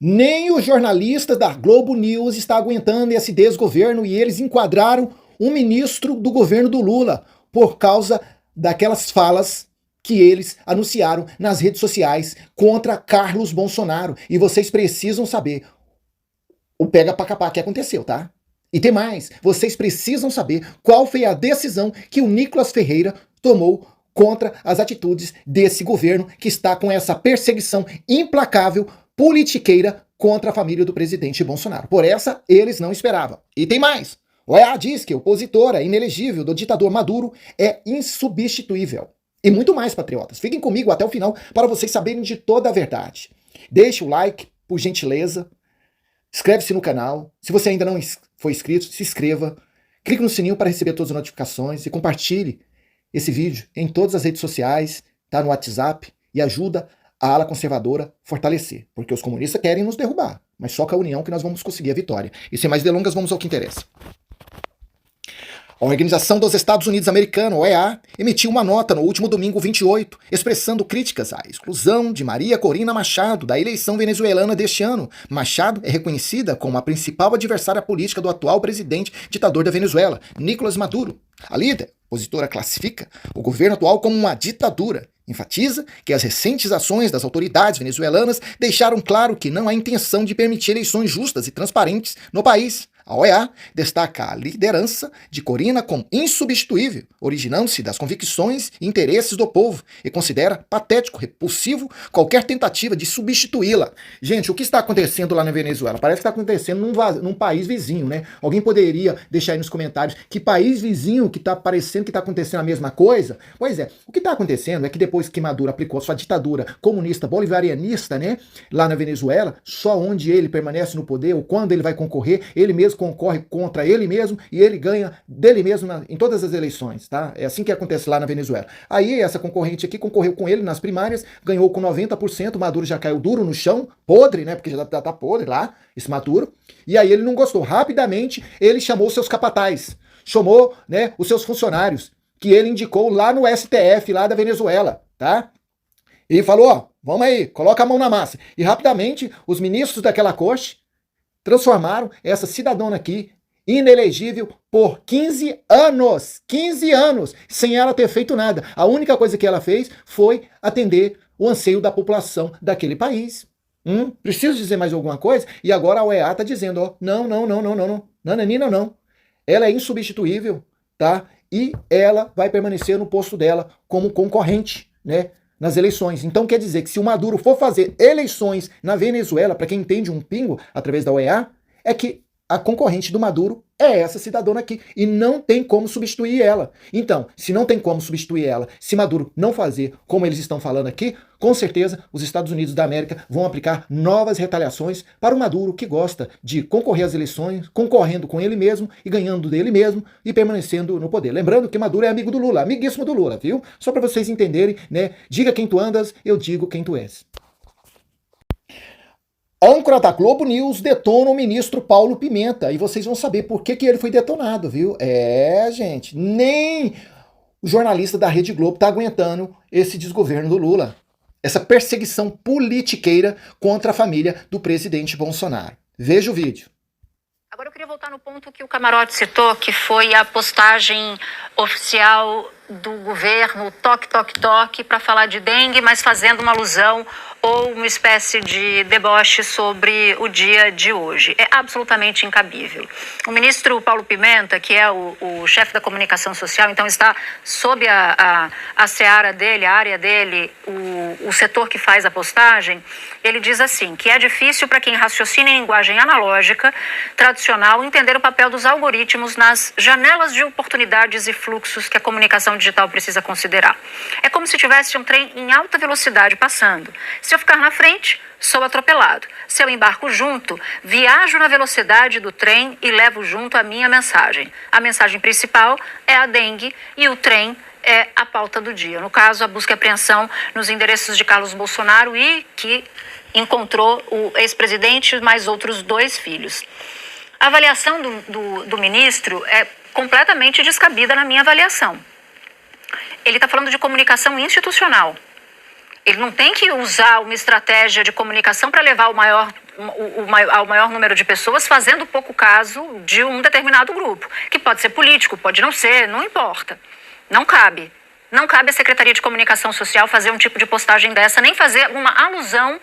Nem os jornalistas da Globo News estão aguentando esse desgoverno e eles enquadraram um ministro do governo do Lula por causa daquelas falas que eles anunciaram nas redes sociais contra Carlos Bolsonaro. E vocês precisam saber o pega pra capar que aconteceu, tá? E tem mais, vocês precisam saber qual foi a decisão que o Nicolas Ferreira tomou contra as atitudes desse governo que está com essa perseguição implacável, politiqueira, contra a família do presidente Bolsonaro. Por essa, eles não esperavam. E tem mais. O EA diz que a opositora inelegível do ditador Maduro é insubstituível. E muito mais, patriotas. Fiquem comigo até o final para vocês saberem de toda a verdade. Deixe o like, por gentileza. Inscreve-se no canal. Se você ainda não foi inscrito, se inscreva. Clique no sininho para receber todas as notificações e compartilhe esse vídeo em todas as redes sociais, tá, no WhatsApp, e ajuda a ala conservadora fortalecer, porque os comunistas querem nos derrubar, mas só com a união que nós vamos conseguir a vitória. E sem mais delongas, vamos ao que interessa. A Organização dos Estados Unidos Americana, OEA, emitiu uma nota no último domingo 28, expressando críticas à exclusão de Maria Corina Machado da eleição venezuelana deste ano. Machado é reconhecida como a principal adversária política do atual presidente ditador da Venezuela, Nicolás Maduro. A líder opositora classifica o governo atual como uma ditadura. Enfatiza que as recentes ações das autoridades venezuelanas deixaram claro que não há intenção de permitir eleições justas e transparentes no país. A OEA destaca a liderança de Corina como insubstituível, originando-se das convicções e interesses do povo, e considera patético, repulsivo qualquer tentativa de substituí-la. Gente, o que está acontecendo lá na Venezuela? Parece que está acontecendo num país vizinho, né? Alguém poderia deixar aí nos comentários que país vizinho que está parecendo que está acontecendo a mesma coisa? Pois é, o que está acontecendo é que depois que Maduro aplicou sua ditadura comunista bolivarianista, né, lá na Venezuela, só onde ele permanece no poder, ou quando ele vai concorrer, ele mesmo concorre contra ele mesmo e ele ganha dele mesmo em todas as eleições, tá? É assim que acontece lá na Venezuela. Aí essa concorrente aqui concorreu com ele nas primárias, ganhou com 90%, Maduro já caiu duro no chão, podre, né? Porque já tá podre lá, esse Maduro. E aí ele não gostou. Rapidamente ele chamou seus capatazes, chamou, né, os seus funcionários, que ele indicou lá no STF, lá da Venezuela, tá? E falou, ó, vamos aí, coloca a mão na massa. E rapidamente os ministros daquela corte transformaram essa cidadã aqui inelegível por 15 anos. 15 anos, sem ela ter feito nada. A única coisa que ela fez foi atender o anseio da população daquele país. Preciso dizer mais alguma coisa? E agora a OEA está dizendo, ó, não. Nananina não. Ela é insubstituível, tá? E ela vai permanecer no posto dela como concorrente, né, nas eleições. Então quer dizer que se o Maduro for fazer eleições na Venezuela, para quem entende um pingo através da OEA, é que a concorrente do Maduro é essa cidadã aqui e não tem como substituir ela. Então, se não tem como substituir ela, se Maduro não fazer como eles estão falando aqui, com certeza os Estados Unidos da América vão aplicar novas retaliações para o Maduro, que gosta de concorrer às eleições, concorrendo com ele mesmo e ganhando dele mesmo e permanecendo no poder. Lembrando que Maduro é amigo do Lula, amiguíssimo do Lula, viu? Só para vocês entenderem, né? Diga quem tu andas, eu digo quem tu és. Âncora da Globo News detona o ministro Paulo Pimenta. E vocês vão saber por que ele foi detonado, viu? Gente, nem o jornalista da Rede Globo tá aguentando esse desgoverno do Lula. Essa perseguição politiqueira contra a família do presidente Bolsonaro. Veja o vídeo. Agora eu queria voltar no ponto que o Camarote citou, que foi a postagem oficial do governo, toque, para falar de dengue, mas fazendo uma alusão ou uma espécie de deboche sobre o dia de hoje. É absolutamente incabível. O ministro Paulo Pimenta, que é o chefe da comunicação social, então está sob a seara dele, a área dele, o setor que faz a postagem, ele diz assim, que é difícil para quem raciocina em linguagem analógica, tradicional, entender o papel dos algoritmos nas janelas de oportunidades e fluxos que a comunicação digital precisa considerar. É como se tivesse um trem em alta velocidade passando. Se eu ficar na frente, sou atropelado. Se eu embarco junto, viajo na velocidade do trem e levo junto a minha mensagem. A mensagem principal é a dengue e o trem é a pauta do dia. No caso, a busca e apreensão nos endereços de Carlos Bolsonaro e que encontrou o ex-presidente e mais outros 2 filhos. A avaliação do ministro é completamente descabida na minha avaliação. Ele está falando de comunicação institucional. Ele não tem que usar uma estratégia de comunicação para levar o maior ao maior número de pessoas, fazendo pouco caso de um determinado grupo, que pode ser político, pode não ser, não importa. Não cabe. Não cabe à Secretaria de Comunicação Social fazer um tipo de postagem dessa, nem fazer uma alusão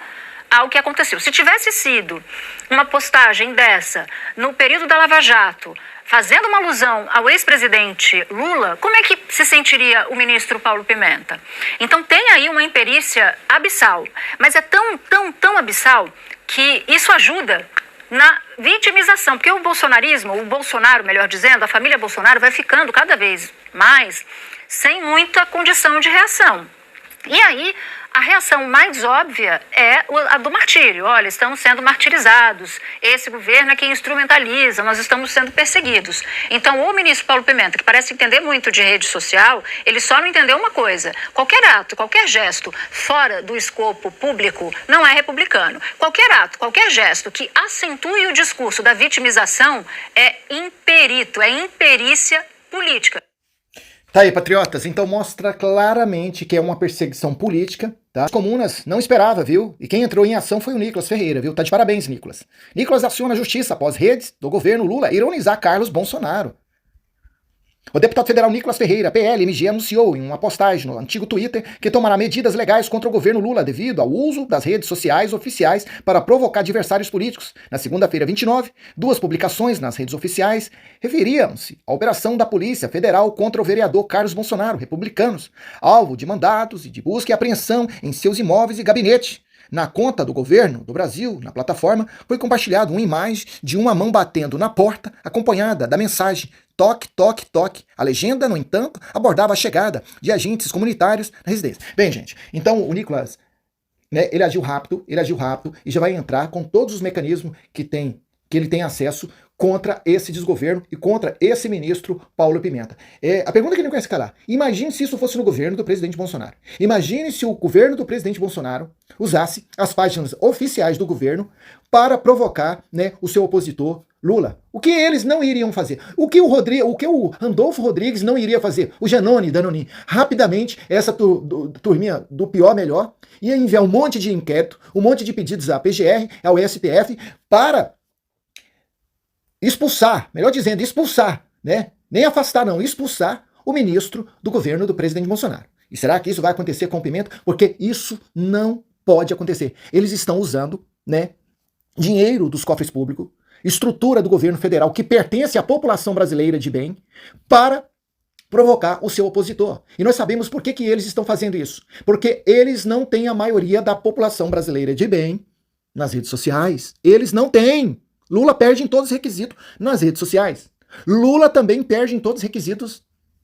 ao que aconteceu. Se tivesse sido uma postagem dessa no período da Lava Jato, fazendo uma alusão ao ex-presidente Lula, como é que se sentiria o ministro Paulo Pimenta? Então tem aí uma imperícia abissal, mas é tão abissal que isso ajuda na vitimização, porque o Bolsonaro, melhor dizendo, a família Bolsonaro vai ficando cada vez mais sem muita condição de reação. E aí, a reação mais óbvia é a do martírio. Olha, estamos sendo martirizados, esse governo é quem instrumentaliza, nós estamos sendo perseguidos. Então, o ministro Paulo Pimenta, que parece entender muito de rede social, ele só não entendeu uma coisa: qualquer ato, qualquer gesto fora do escopo público não é republicano. Qualquer ato, qualquer gesto que acentue o discurso da vitimização é imperito, é imperícia política. Tá aí, patriotas, então mostra claramente que é uma perseguição política, tá? As comunas não esperava, viu? E quem entrou em ação foi o Nicolas Ferreira, viu? Tá de parabéns, Nicolas. Nicolas aciona a justiça após redes do governo Lula ironizar Carlos Bolsonaro. O deputado federal Nicolas Ferreira, PL-MG, anunciou em uma postagem no antigo Twitter que tomará medidas legais contra o governo Lula devido ao uso das redes sociais oficiais para provocar adversários políticos. Na segunda-feira, 29, duas publicações nas redes oficiais referiam-se à operação da Polícia Federal contra o vereador Carlos Bolsonaro, republicanos, alvo de mandatos e de busca e apreensão em seus imóveis e gabinete. Na conta do governo do Brasil, na plataforma, foi compartilhado uma imagem de uma mão batendo na porta, acompanhada da mensagem toque, toque, toque. A legenda, no entanto, abordava a chegada de agentes comunitários na residência. Bem, gente, então o Nicolas, né, ele agiu rápido e já vai entrar com todos os mecanismos que ele tem acesso contra esse desgoverno e contra esse ministro Paulo Pimenta. A pergunta que ele não quer se calar: imagine se isso fosse no governo do presidente Bolsonaro. Imagine se o governo do presidente Bolsonaro usasse as páginas oficiais do governo para provocar, né, o seu opositor Lula. O que eles não iriam fazer? O que o Randolfo Rodrigues não iria fazer? O Janone Danonin, rapidamente, essa turminha do pior melhor, ia enviar um monte de inquérito, um monte de pedidos à PGR, ao STF, para expulsar, melhor dizendo, expulsar, né? Nem afastar não, expulsar o ministro do governo do presidente Bolsonaro. E será que isso vai acontecer com o Pimenta? Porque isso não pode acontecer. Eles estão usando, né, dinheiro dos cofres públicos, estrutura do governo federal que pertence à população brasileira de bem, para provocar o seu opositor. E nós sabemos por que eles estão fazendo isso. Porque eles não têm a maioria da população brasileira de bem nas redes sociais. Eles não têm. Lula perde em todos os requisitos nas redes sociais. Lula também perde em todos os requisitos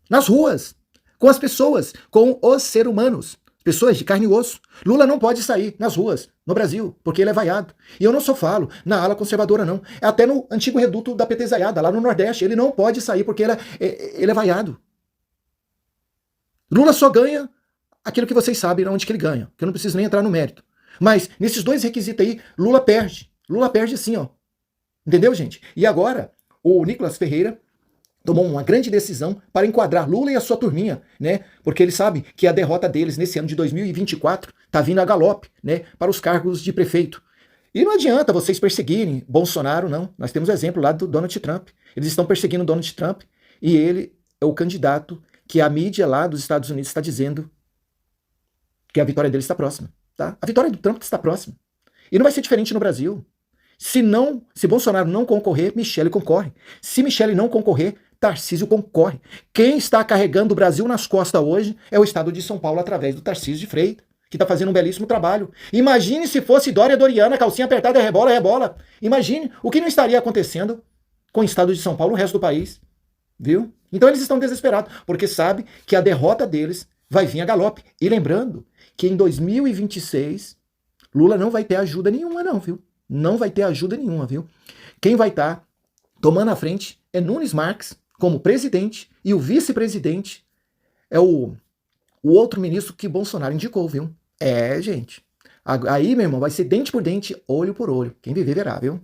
nas ruas, com as pessoas, com os seres humanos, pessoas de carne e osso. Lula não pode sair nas ruas no Brasil, porque ele é vaiado. E eu não só falo na ala conservadora, não. É até no antigo reduto da petezaiada, lá no Nordeste. Ele não pode sair porque ele é vaiado. Lula só ganha aquilo que vocês sabem onde que ele ganha, que eu não preciso nem entrar no mérito. Mas nesses dois requisitos aí, Lula perde. Lula perde sim, ó. Entendeu, gente? E agora, o Nicolas Ferreira tomou uma grande decisão para enquadrar Lula e a sua turminha, né? Porque ele sabe que a derrota deles nesse ano de 2024 tá vindo a galope, né? Para os cargos de prefeito. E não adianta vocês perseguirem Bolsonaro, não. Nós temos o exemplo lá do Donald Trump. Eles estão perseguindo o Donald Trump e ele é o candidato que a mídia lá dos Estados Unidos está dizendo que a vitória dele está próxima, tá? A vitória do Trump está próxima. E não vai ser diferente no Brasil. Se Bolsonaro não concorrer, Michele concorre. Se Michele não concorrer, Tarcísio concorre. Quem está carregando o Brasil nas costas hoje é o estado de São Paulo através do Tarcísio de Freitas, que está fazendo um belíssimo trabalho. Imagine se fosse Dória Doriana, calcinha apertada, rebola, rebola. Imagine o que não estaria acontecendo com o estado de São Paulo, o resto do país. Viu? Então eles estão desesperados, porque sabem que a derrota deles vai vir a galope. E lembrando que em 2026, Lula não vai ter ajuda nenhuma não, viu? Não vai ter ajuda nenhuma, viu? Quem vai estar tomando a frente é Nunes Marques como presidente e o vice-presidente é o outro ministro que Bolsonaro indicou, viu? Gente. Aí, meu irmão, vai ser dente por dente, olho por olho. Quem viver verá, viu?